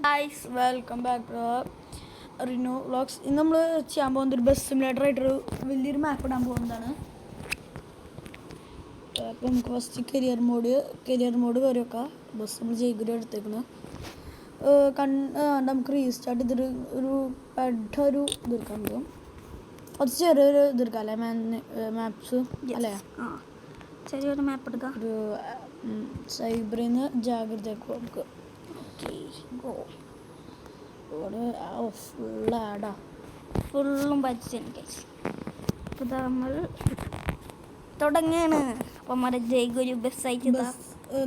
Guys welcome back to Rino vlogs. ഇന്ന് നമ്മൾ ചെയ്യാൻ പോകുന്നത് ഒരു ബസ് സിമുലേറ്റർ ആയിട്ടൊരു വലിയൊരു മാപ്പ് ഇടാൻ പോകുന്നതാണ്. അപ്പോൾ നമുക്ക് ഫസ്റ്റ് കരിയർ മോഡ് കയറി വെക്കാം. ബസ് നമ്മൾ ജയ്ഗുരി എടുത്തേക്കുന്നത് നമുക്ക് റീസ്റ്റാർട്ട് ചെയ്തിട്ട് ഒരു പെട്ടൊരു ഇതെടുക്കാൻ പോകും. കുറച്ച് ചെറിയൊരു ഇതെടുക്കാം അല്ലേ മാപ്സ് അല്ലേ? ചെറിയൊരു മാപ്പ് എടുക്കാം. ഒരു സൈബറിൽ നിന്ന് ജാഗ്രതയാക്കും നമുക്ക്. ഫുള്ളും പഠിച്ചെനിക്ക് അപ്പോൾ നമ്മൾ തുടങ്ങിയാണ്. അപ്പം നമ്മുടെ ജയ്ഗുരു ബസ്സായിട്ട്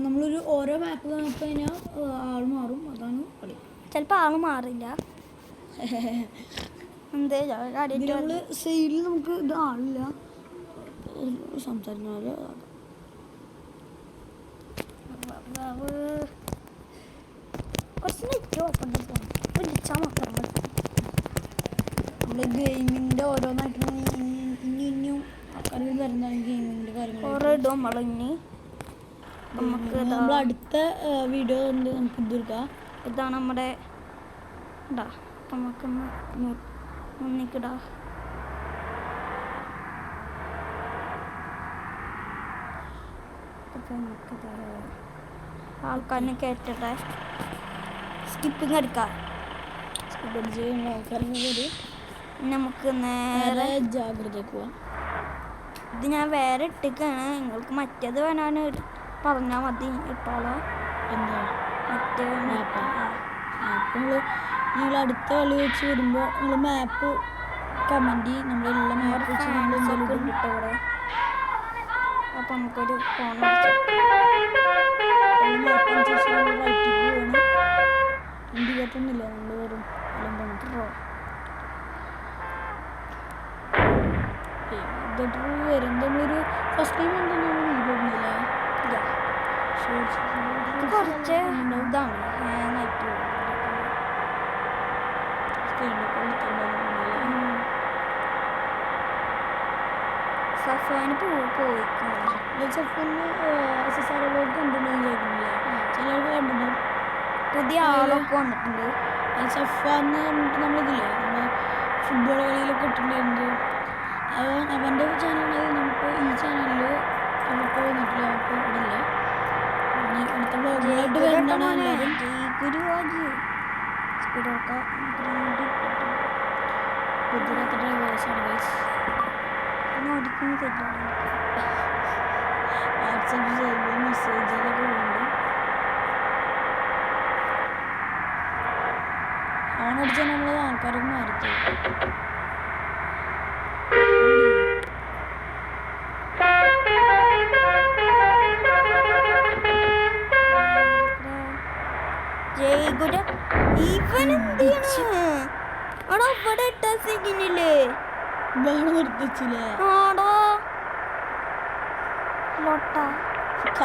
നമ്മളൊരു ഓരോ മാപ്പ് നോക്കി കഴിഞ്ഞാൽ ആൾ മാറും, അതാണ് കളി. ചിലപ്പോൾ ആൾ മാറില്ല. എന്തേ നമ്മൾ സൈഡിൽ നമുക്ക് ഇത് ആളില്ല സംസാരിക്കുന്നത്. കുറച്ച് നെറ്റ് ഓപ്പൺ വിളിച്ചാൽ മാത്രം മതി. നമ്മൾ ഗെയിമിൻ്റെ ഓരോന്നായിട്ട് ഇനിയും ആൾക്കാർ വരുന്നതാണ് ഗെയിമിൻ്റെ കാര്യങ്ങൾ. കുറേ ഇടും നമ്മളിനി. നമുക്ക് നമ്മൾ അടുത്ത വീഡിയോ കൊണ്ട് നമുക്ക് ഇതെടുക്കാം. ഇതാണ് നമ്മുടെ ഇടാ. നമുക്കൊന്ന് മുന്നിക്കിടാ. ആൾക്കാരിനെ കയറ്റട്ടെ. സ്കിപ്പിങ് എടുക്കാം. നമുക്ക് നേരെ ജാഗ്രതയ്ക്ക് പോവാം. ഇത് ഞാൻ വേറെ ഇട്ടിക്കാണ്. നിങ്ങൾക്ക് മറ്റേത് വേണാണ് പറഞ്ഞാൽ മതി. ഇട്ടോളാം. എന്താ മറ്റേ മാപ്പ് നിങ്ങൾ അടുത്ത കളി വെച്ച് വരുമ്പോൾ നിങ്ങൾ മാപ്പ് കമൻറ്റ് ചെയ്യും. നമ്മളെല്ലാം മാപ്പ് വെച്ച് നമ്മൾ ഇവിടെ. അപ്പം നമുക്കൊരു ഫോൺ മാപ്പനുസരിച്ച് നമ്മൾ റൈറ്റിൽ പോവാണ്. ഇൻഡിക്കേറ്ററൊന്നുമില്ല, നമ്മൾ വെറും എല്ലാം പണിട്ടോ ഇതിട്ട് വരും. നമ്മളൊരു ഫസ്റ്റ് ടൈം എന്തെങ്കിലും വീഡിയോ ഒന്നുമില്ല. കുറച്ച് ഇതാണ് ഹാങ്ങായിട്ട് സഫാന് പോയിക്കാണ്. സഫാന് SSR കണ്ടിട്ടുണ്ടെന്ന് ചോദിക്കുന്നില്ല. ചിലർക്ക് കണ്ടിട്ടുണ്ടാവും. പുതിയ ആളൊക്കെ വന്നിട്ടുണ്ട്. സഫാന്ന് പറഞ്ഞിട്ട് നമ്മളിതില്ലേ നമ്മൾ ഫുട്ബോൾ കളിയിലൊക്കെ ഇട്ടിട്ടുണ്ടായിരുന്നു. അവൻ്റെ ചാനലായി നമുക്ക് ഈ ചാനലിൽ അവർക്ക് വന്നിട്ടില്ല. അവർക്ക് ഇടില്ല. അടുത്ത ബ്ലോഗായിട്ട് വരുന്നതാണ് എല്ലാവരും. പുതിയ ഡ്രൈവേഴ്സാണ് ഗൈസ്. വാട്സപ്പ് ചെയ്ത് മെസ്സേജിലൊക്കെ ഉണ്ട്. ഓണടിച്ചാൽ നമ്മൾ ആൾക്കാരൊക്കെ മാറിത്തരും.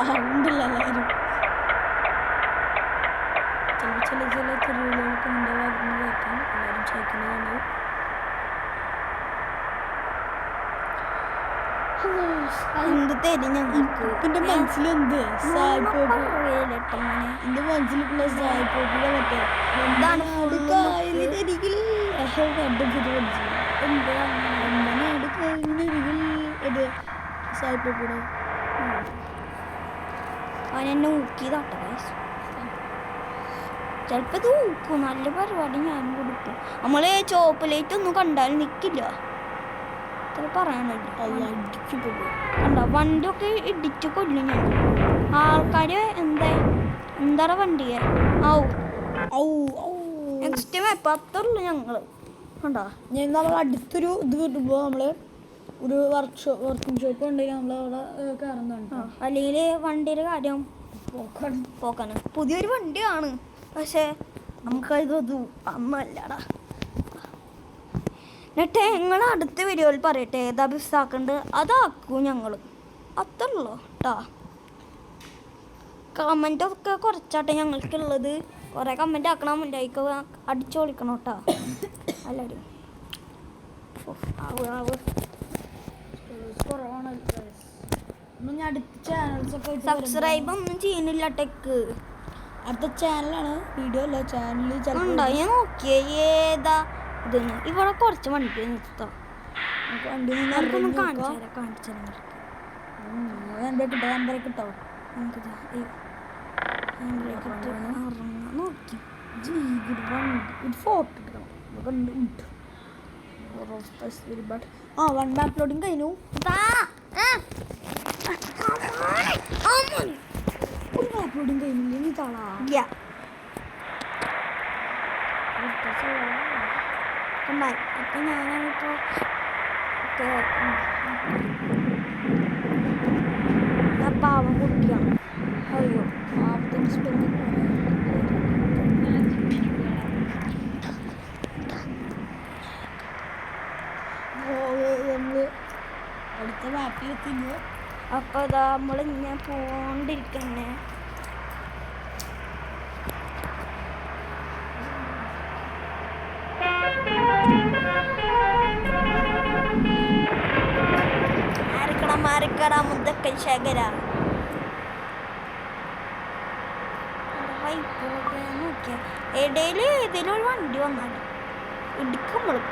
കണ്ടില്ല എല്ലാവരും. ചില തെരുവുകൾക്ക് എൻ്റെ ഭാഗത്ത് കേൾക്കാം. എല്ലാവരും ചോദിക്കുന്നത് എൻ്റെ മനസ്സിലെന്ത് എൻ്റെ മനസ്സിലുള്ള സായിപ്പോപ്പിലെ മറ്റേ എന്താണ് കായലിനരികിൽ കണ്ടപ്പോൾ എന്താണ് കായലിനരികിൽ ഇത് സായിപ്പോപ്പിടെ അവനെന്നെ ഊക്കിയതാട്ടെ. ചിലപ്പോൾ ഇത് ഊക്കും. നല്ല പരിപാടി ഞാൻ കൊടുക്കും. നമ്മൾ ചോപ്പ് ലൈറ്റ് ഒന്നും കണ്ടാൽ നിൽക്കില്ല. ചില പറയാനില്ല. കണ്ടോ വണ്ടിയൊക്കെ ഇടിച്ച് കൊല്ലും ഞാൻ. ആൾക്കാർ എന്താ വണ്ടിയെ നെക്സ്റ്റ് മാപ്പ് അത്രയുള്ളൂ ഞങ്ങൾ. കണ്ടോ നമ്മൾ അടുത്തൊരു ഇത് കിട്ടുമ്പോൾ നമ്മൾ ഒരു വർക്കിംഗ് ഷോപ്പ് ഉണ്ടെങ്കിൽ നമ്മളവിടെ കയറുന്നതാണ്. അല്ലെങ്കിൽ വണ്ടിയുടെ കാര്യം പോക്കാണ്. പുതിയൊരു വണ്ടിയാണ്, പക്ഷേ നമുക്കത് അന്നല്ലടാ. എന്നിട്ട് ഞങ്ങൾ അടുത്ത വീഡിയോയിൽ പറയട്ടെ ഏതാ ബസ്സാക്കണ്ട് അതാക്കും ഞങ്ങൾ. അത്രയുള്ളൂ കേട്ടോ. കമൻറ്റൊക്കെ കുറച്ചാട്ടെ ഞങ്ങൾക്കുള്ളത്. കുറേ കമൻറ്റ് ആക്കണം. ലൈക്ക് അടിച്ചു കൊടുക്കണം കേട്ടോ എല്ലാവരും. അടുത്ത ചാനൽസൊക്കെ സബ്സ്ക്രൈബ് ഒന്നും ചെയ്യുന്നില്ല. ടെക്ക് അടുത്ത ചാനലാണ്, വീഡിയോ അല്ല ചാനൽ. ഉണ്ടോ ഞാൻ നോക്കിയേ ഏതാ ഇതൊന്നും. ഇവിടെ കുറച്ച് വണ്ടി നിർത്താം. വണ്ടി നമുക്കൊന്നും കാണിച്ചു തരാം. നമ്പർ കിട്ടോ? നമുക്കിതാ നോക്കി ഒരു ഫോട്ടോ എടുക്കണം. വൺ അപ്ലോഡിങ് കഴിഞ്ഞു. ഒരു അപ്ലോഡിങ് കഴിഞ്ഞില്ലേ നീ താളാ? അപ്പൊ ഞാനാണിപ്പോ പാവം കുട്ടിയാണ്. അയ്യോ പാവത്തിന് സ്പെല്ലിങ് നമ്മള് അടുത്ത മാപ്പിലെത്തില്ലോ. അപ്പൊ അതാ നമ്മളിങ്ങനെ പോണ്ടിരിക്കണേ. മാറിക്കട മുതക്കൽ ശേഖര നോക്കിയ ഇടയില് ഏതെങ്കിലും ഒരു വണ്ടി വന്നാൽ ഇടിക്കുമ്പോഴും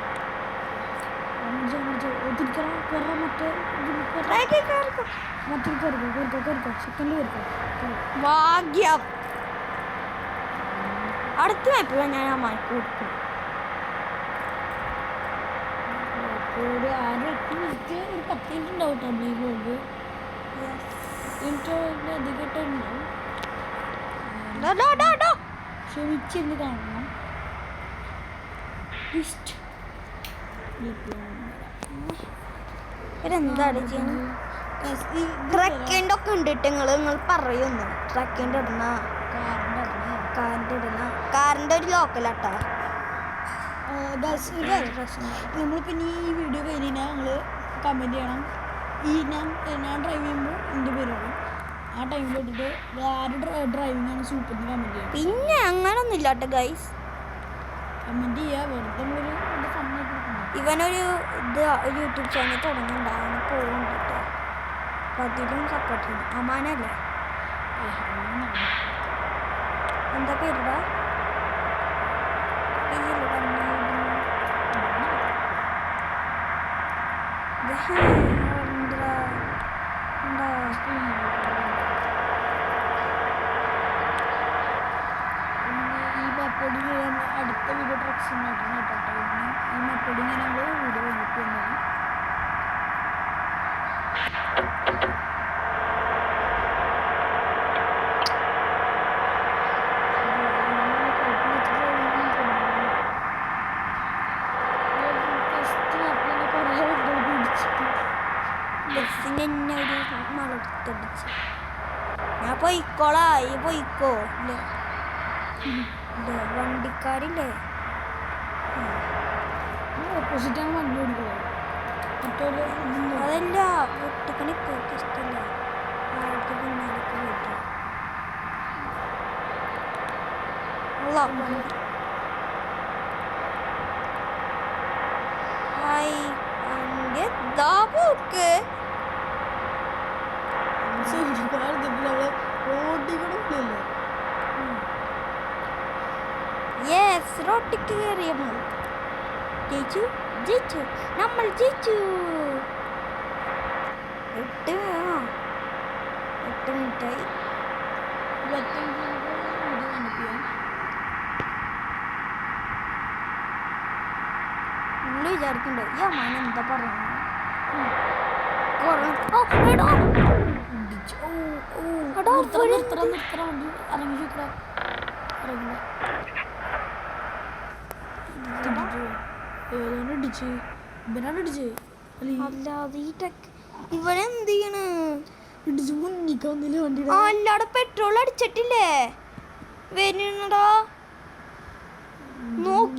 ഭാഗ്യം. അടുത്ത മാപ്പില്ല ഞാൻ ആ മാർക്ക് കൊടുക്കും. ഒരു 6-8 മിനിറ്റ്, ഒരു 10 മിനിറ്റ് ഉണ്ടാവും കേട്ടോ ഈ വ്ലോഗ്. അധികമായിട്ടുണ്ടാവും. ക്ഷമിച്ചിരുന്ന് കാണണം. എന്താണ് ട്രക്കിൻ്റെ ഒക്കെ ഉണ്ട് നിങ്ങൾ പറയുന്നു. ട്രക്കിൻ്റെ ഇടണ കാറിൻ്റെ ഒരു ലോക്കലാട്ടാ. നമ്മളിപ്പോൾ ഈ വീഡിയോ കഴിഞ്ഞാൽ ഞങ്ങൾ കമൻറ്റ് ചെയ്യണം. ഞാൻ ഡ്രൈവ് ചെയ്യുമ്പോൾ എൻ്റെ പേരാണ്. ആ ടൈമിലിട്ടിട്ട് ആരുടെ ഡ്രൈവിംഗാണ് സൂപ്പർ എന്ന് കമൻറ്റ് ചെയ്യണം. പിന്നെ അങ്ങനൊന്നും ഇല്ലാട്ടോ ഗൈസ്. കമൻറ്റ് ചെയ്യുക. വെറുതെ നമ്മളൊരു ഫണ്ണായിട്ട് കൊടുക്കണം. ഇവനൊരു യൂട്യൂബ് ചാനൽ തുടങ്ങുന്നുണ്ടാവും പോകുന്നുണ്ട് കേട്ടോ. അപ്പം അതിലും സപ്പോർട്ട് ചെയ്യണം. അമാനല്ലേ എന്താ പേരുടാ? അടുത്ത വീഡിയോ ട്രക്സ് ഉണ്ടാക്കണം കേട്ടോ. ഈ മെത്തേഡിങ് നമ്മൾ വീഡിയോ വന്നിട്ട് വന്നതാണ്. ബസ്സിന് എന്നെ ഒരു മലത്തടിച്ച് ഞാൻ പോയിക്കോളാ. ഈ പോയിക്കോ. വണ്ടിക്കാരില്ലേ ഓപ്പോസിറ്റാണ് വണ്ടി ഓടിക്കുന്നത്. അതല്ല ഒറ്റക്കണി പോയിട്ട് ഇഷ്ടമല്ല. ആൾക്ക് പിന്നാലേക്ക് പോയിട്ട് ഹായ് വണ്ടി എന്താ പോക്ക്. ഓടിക്കണമില്ലല്ലോ. യെസ് റോട്ടിക്ക് കയറിയ ജയിച്ചു ജയിച്ചു നമ്മൾ ജയിച്ചു. 8 മിനിറ്റായി. നിങ്ങൾ വിചാരിക്കണ്ടോ ഈ അമ്മാൻ എന്താ പറയുന്നത്? അല്ലാതെ ഈ ഇവനെന്ത് ചെയ്യണ്? അല്ലാടെ പെട്രോൾ അടിച്ചിട്ടില്ലേ വരുന്നടാ നോക്കി.